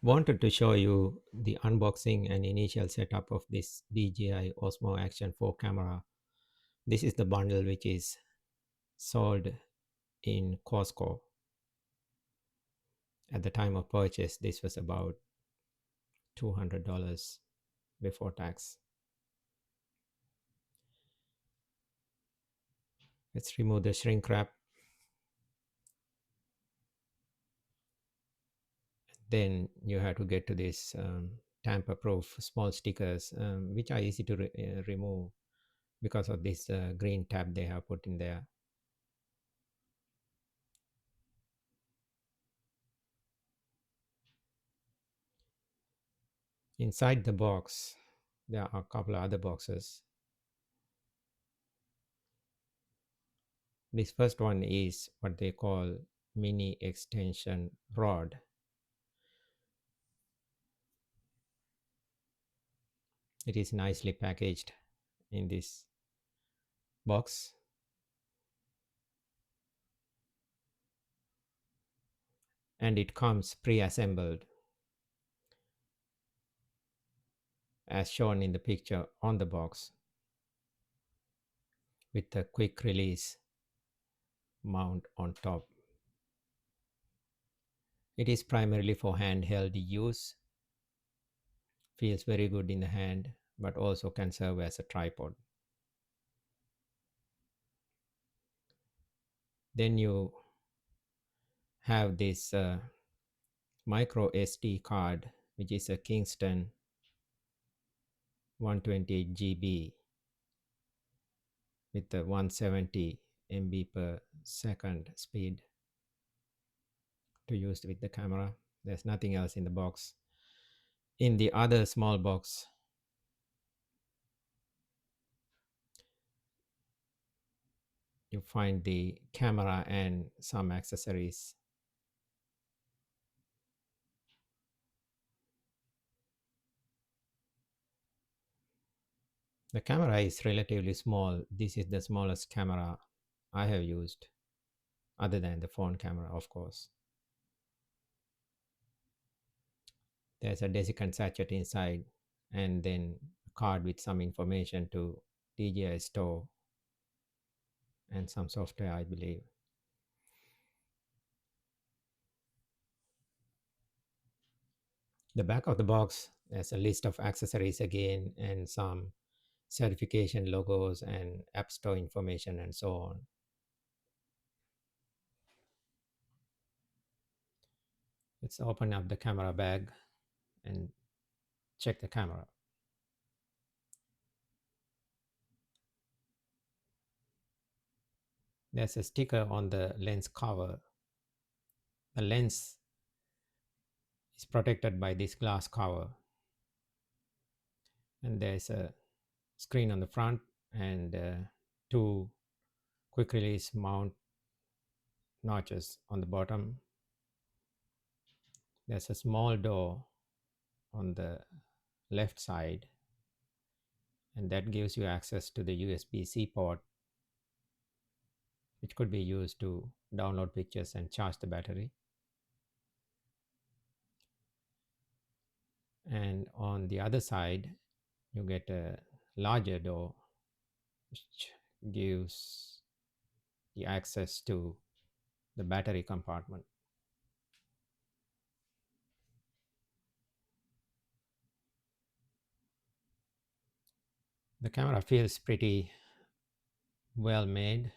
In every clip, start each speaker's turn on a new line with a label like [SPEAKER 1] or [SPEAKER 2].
[SPEAKER 1] Wanted to show you the unboxing and initial setup of this DJI Osmo Action 4 camera. This is the bundle which is sold in Costco. At the time of purchase, this was about $200 before tax. Let's remove the shrink wrap. Then you have to get to this tamper proof small stickers, which are easy to remove because of this green tab they have put in there. Inside the box, there are a couple of other boxes. This first one is what they call mini extension rod. It is nicely packaged in this box, and it comes pre-assembled as shown in the picture on the box with a quick release mount on top. It is primarily for handheld use, feels very good in the hand, but also can serve as a tripod. Then you have this micro SD card, which is a Kingston 128 GB with the 170 MB per second speed to use with the camera. There's nothing else in the box. In the other small box, you find the camera and some accessories. The camera is relatively small. This is the smallest camera I have used, other than the phone camera, of course. There's a desiccant sachet inside, and then a card with some information to DJI store and some software, I believe. The back of the box has a list of accessories again and some certification logos and app store information and so on. Let's open up the camera bag and check the camera. There's a sticker on the lens cover. The lens is protected by this glass cover, and there's a screen on the front and two quick release mount notches on the bottom. There's a small door on the left side, and that gives you access to the USB-C port, which could be used to download pictures and charge the battery. And on the other side, you get a larger door, which gives the access to the battery compartment. The camera feels pretty well made,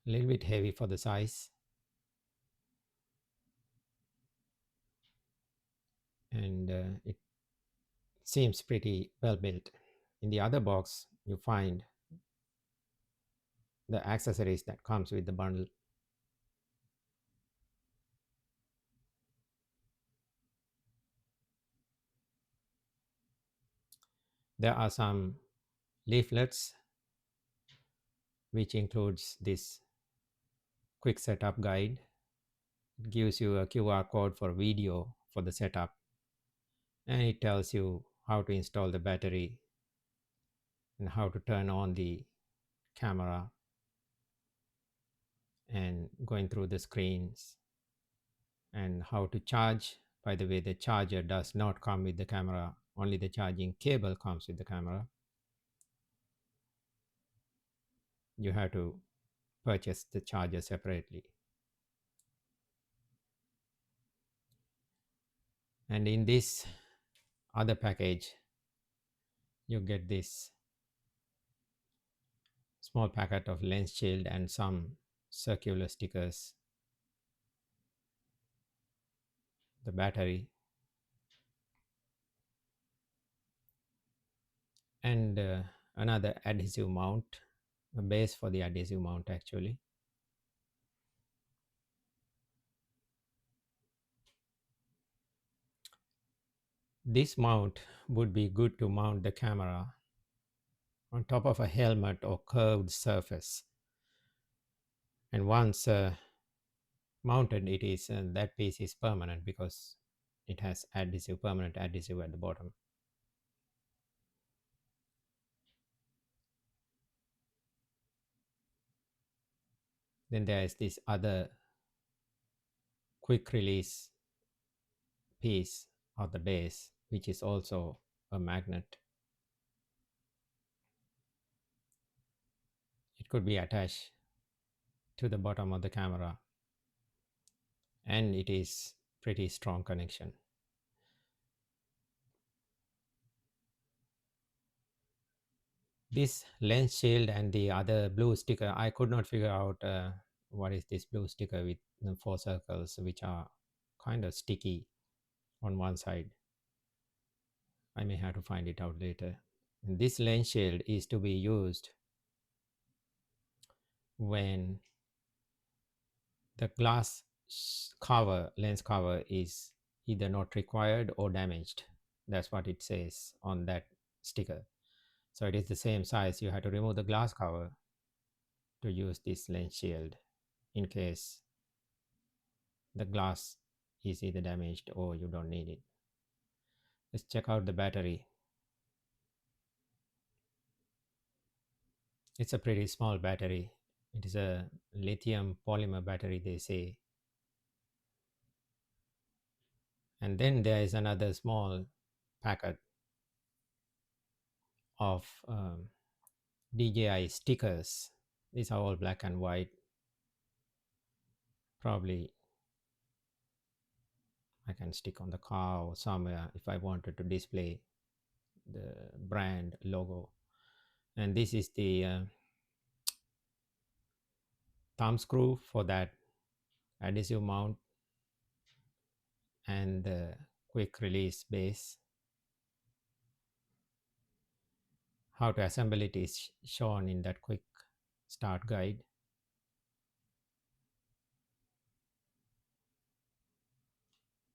[SPEAKER 1] a little bit heavy for the size, and it seems pretty well built. In the other box, you find the accessories that comes with the bundle. There are some leaflets which includes this quick setup guide. It gives you a QR code for video for the setup, and it tells you how to install the battery and how to turn on the camera and going through the screens and how to charge By the way, the charger does not come with the camera, only the charging cable comes with the camera. You have to purchase the charger separately. And in this other package, you get this small packet of lens shield and some circular stickers, the battery, and another adhesive mount, a base for the adhesive mount actually. This mount would be good to mount the camera on top of a helmet or curved surface. And once mounted, it is that piece is permanent because it has adhesive, permanent adhesive at the bottom. Then there is this other quick release piece of the base, which is also a magnet. It could be attached to the bottom of the camera, and it is pretty strong connection. This lens shield and the other blue sticker, I could not figure out what is this blue sticker with the 4 circles, which are kind of sticky on one side. I may have to find it out later. And this lens shield is to be used when the glass cover, lens cover, is either not required or damaged. That's what it says on that sticker. So it is the same size. You have to remove the glass cover to use this lens shield in case the glass is either damaged or you don't need it. Let's check out the battery. It's a pretty small battery. It is a lithium polymer battery, they say. And then there is another small packet of DJI stickers. These are all black and white. Probably I can stick on the car or somewhere if I wanted to display the brand logo. And this is the thumb screw for that adhesive mount and the quick release base. How to assemble it is shown in that quick start guide.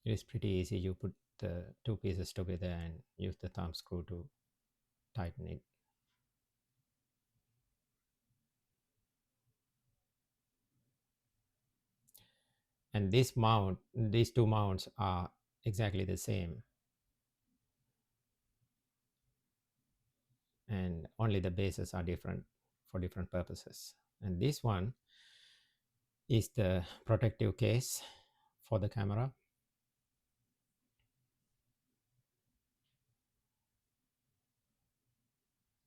[SPEAKER 1] It is pretty easy. You put the two pieces together and use the thumb screw to tighten it. And this mount, these two mounts are exactly the same, and only the bases are different for different purposes. And this one is the protective case for the camera.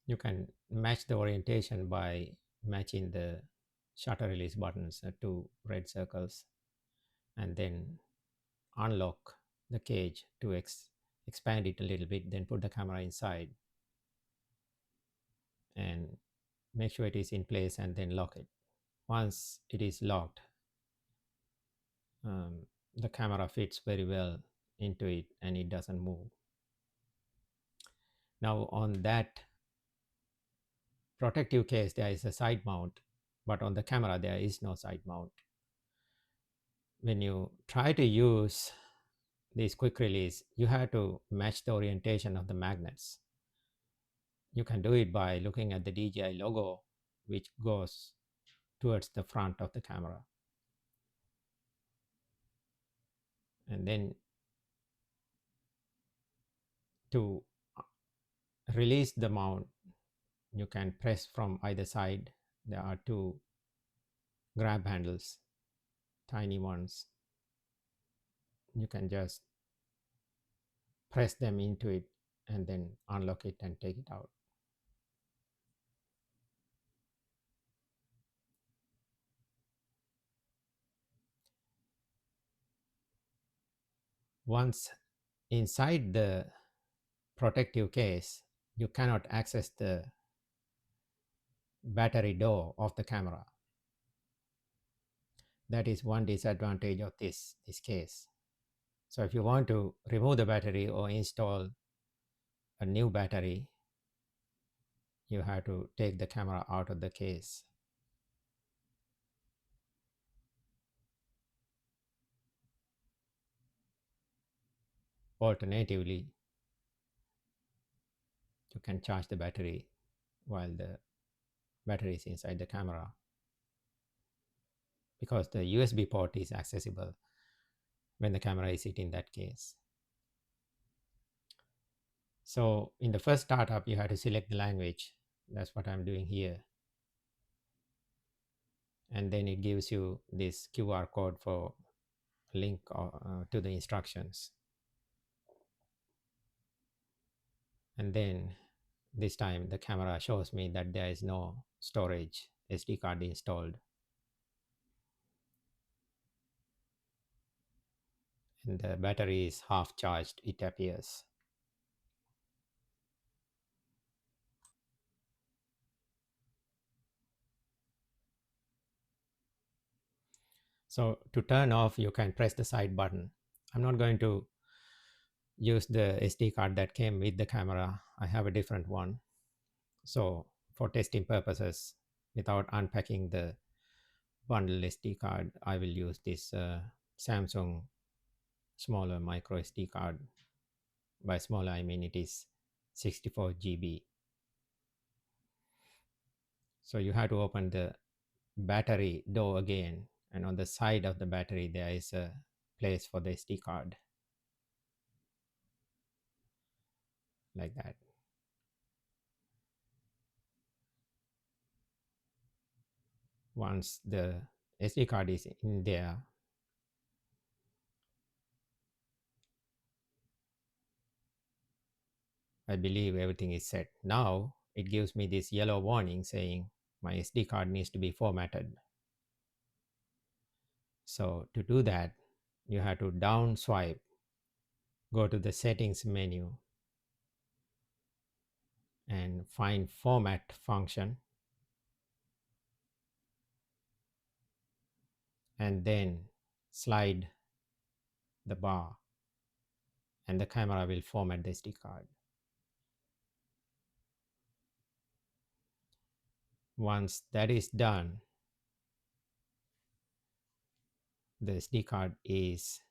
[SPEAKER 1] You can match the orientation by matching the shutter release buttons, two red circles, and then unlock the cage to expand it a little bit, then put the camera inside and make sure it is in place and then lock it. Once it is locked, the camera fits very well into it and it doesn't move. Now on that protective case there is a side mount, but on the camera there is no side mount. When you try to use this quick release, you have to match the orientation of the magnets. You can do it by looking at the DJI logo, which goes towards the front of the camera. And then to release the mount, you can press from either side. There are two grab handles, tiny ones. You can just press them into it and then unlock it and take it out. Once inside the protective case, you cannot access the battery door of the camera. That is one disadvantage of this case. So if you want to remove the battery or install a new battery, you have to take the camera out of the case. Alternatively, you can charge the battery while the battery is inside the camera, because the USB port is accessible when the camera is in that case. So in the first startup, you have to select the language. That's what I'm doing here. And then it gives you this QR code for link to the instructions. And then this time the camera shows me that there is no storage SD card installed. And the battery is half charged, it appears. So to turn off, you can press the side button. I'm not going to use the SD card that came with the camera. I have a different one. So for testing purposes, without unpacking the bundle SD card, I will use this Samsung smaller micro SD card. By smaller, I mean it is 64 GB. So you have to open the battery door again, and on the side of the battery there is a place for the SD card, like that. Once the SD card is in there, I believe everything is set. Now it gives me this yellow warning saying my SD card needs to be formatted. So to do that, you have to down swipe, go to the settings menu, and find format function, and then slide the bar, and the camera will format the SD card. Once that is done, the SD card is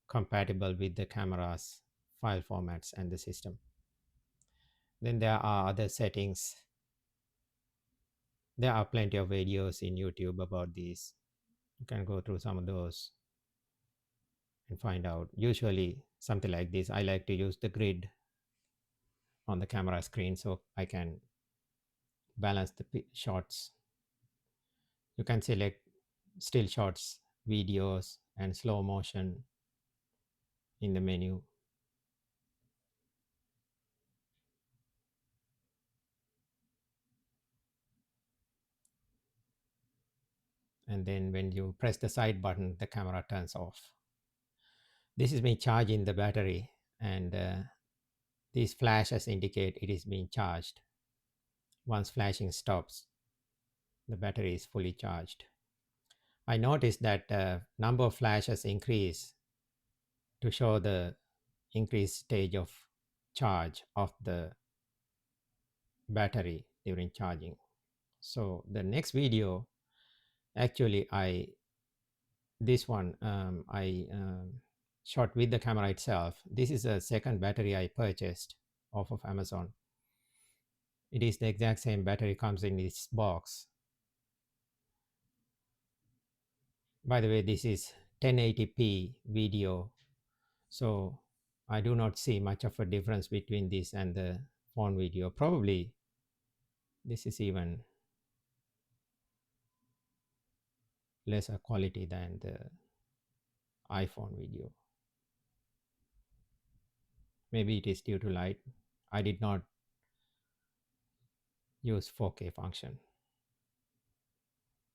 [SPEAKER 1] compatible with the camera's file formats and the system. Then there are other settings. There are plenty of videos in YouTube about these. You can go through some of those and find out. Usually something like this, I like to use the grid on the camera screen so I can balance the shots. You can select still shots, videos, and slow motion in the menu. And then when you press the side button, the camera turns off. This is me charging the battery, and these flashes indicate it is being charged. Once flashing stops, the battery is fully charged. I noticed that number of flashes increase to show the increased stage of charge of the battery during charging. So the next video, actually this one I shot with the camera itself. This is a second battery I purchased off of Amazon. It is the exact same battery comes in this box. By the way, this is 1080p video, so I do not see much of a difference between this and the phone video. Probably this is even lesser quality than the iPhone video. Maybe it is due to light. I did not use 4K function.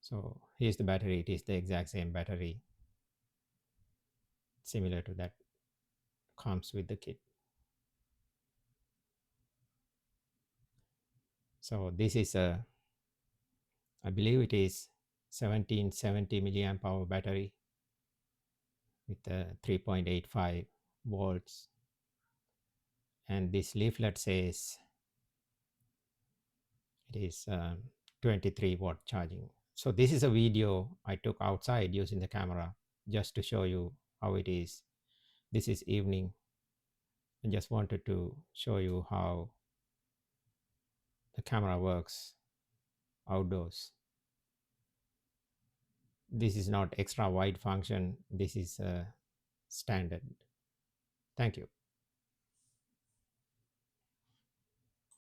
[SPEAKER 1] So here's the battery. It is the exact same battery, similar to that comes with the kit. So this is a, I believe it is 1770 milliamp hour battery with a 3.85 volts. And this leaflet says it is 23-watt charging. So this is a video I took outside using the camera just to show you how it is. This is evening. I just wanted to show you how the camera works outdoors. This is not extra wide function. This is standard. Thank you.